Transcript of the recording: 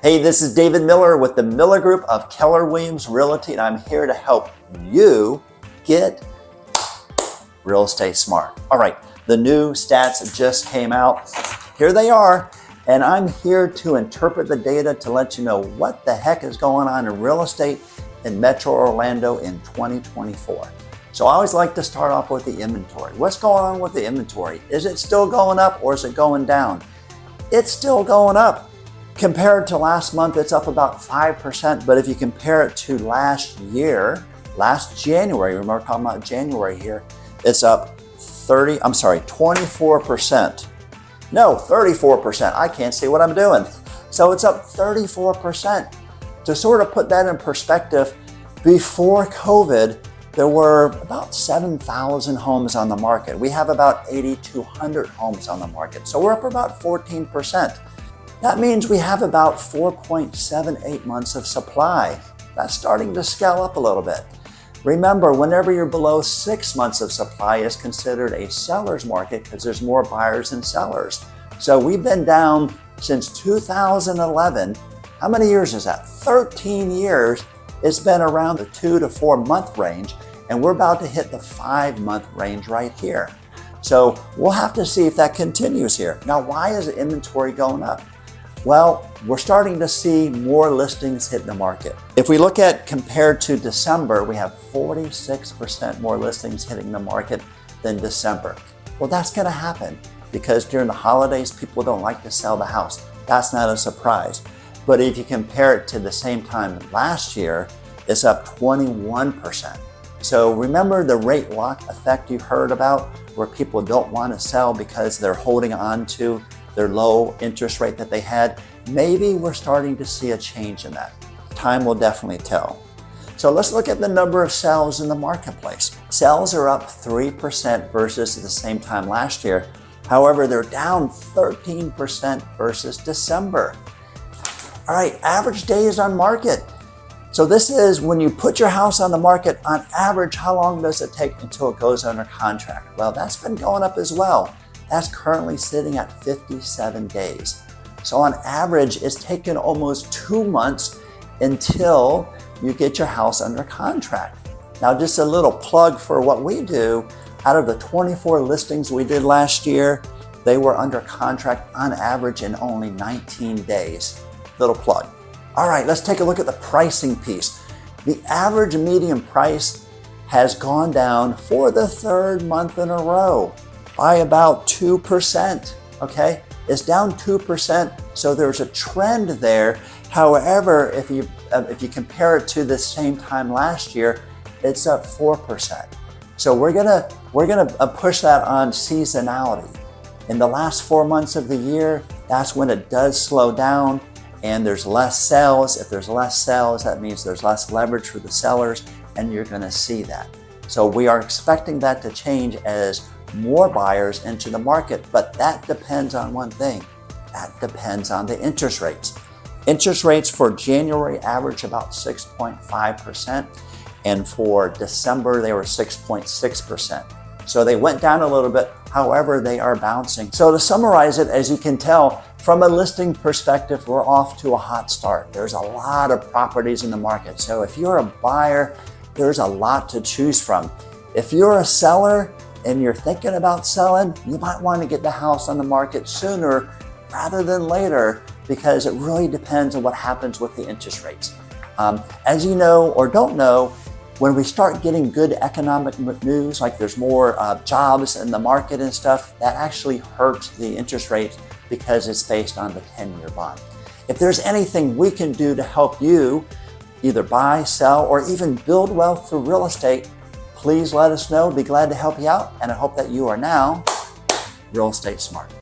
Hey, this is David Miller with the Miller Group of Keller Williams Realty, and I'm here to help you get real estate smart. All right, the new stats just came out. Here they are, and I'm here to interpret the data to let you know what the heck is going on in real estate in Metro Orlando in 2024. So I always like to start off with the inventory. What's going on with the inventory? Is it still going up or is it going down? It's still going up. Compared to last month, it's up about 5%, but if you compare it to last January, remember talking about January here, it's up 24%. No, 34%. I can't see what I'm doing. So it's up 34%. To sort of put that in perspective, before COVID, there were about 7,000 homes on the market. We have about 8,200 homes on the market. So we're up about 14%. That means we have about 4.78 months of supply. That's starting to scale up a little bit. Remember, whenever you're below 6 months of supply is considered a seller's market because there's more buyers than sellers. So we've been down since 2011. How many years is that? 13 years. It's been around the 2 to 4 month range, and we're about to hit the 5 month range right here. So we'll have to see if that continues here. Now, why is the inventory going up? Well, we're starting to see more listings hit the market. If we look at compared to December, we have 46% more listings hitting the market than December. Well, that's going to happen because during the holidays, people don't like to sell the house. That's not a surprise. But if you compare it to the same time last year, it's up 21%. So remember the rate lock effect you heard about where people don't want to sell because they're holding on to their low interest rate that they had? Maybe we're starting to see a change in that. Time will definitely tell. So let's look at the number of sales in the marketplace. Sales are up 3% versus the same time last year. However, they're down 13% versus December. All right, average days on market. So this is when you put your house on the market, on average, how long does it take until it goes under contract? Well, that's been going up as well. That's currently sitting at 57 days. So on average, it's taken almost 2 months until you get your house under contract. Now, just a little plug for what we do. Out of the 24 listings we did last year, they were under contract on average in only 19 days. Little plug. All right, let's take a look at the pricing piece. The average median price has gone down for the 3rd month in a row by about 2%, okay? It's down 2%, so there's a trend there. However, if you compare it to the same time last year, it's up 4%. So we're gonna push that on seasonality. In the last 4 months of the year, that's when it does slow down and there's less sales. If there's less sales, that means there's less leverage for the sellers, and you're gonna see that. So we are expecting that to change as more buyers enter the market, but that depends on one thing. That depends on the interest rates. Interest rates for January average about 6.5%, and for December they were 6.6%. So they went down a little bit, however, they are bouncing. So to summarize it, as you can tell, from a listing perspective, we're off to a hot start. There's a lot of properties in the market. So if you're a buyer, there's a lot to choose from. If you're a seller and you're thinking about selling, you might want to get the house on the market sooner rather than later because it really depends on what happens with the interest rates. As you know or don't know, when we start getting good economic news, like there's more jobs in the market and stuff, that actually hurts the interest rate because it's based on the 10-year bond. If there's anything we can do to help you either buy, sell, or even build wealth through real estate, please let us know. Be glad to help you out, and I hope that you are now real estate smart.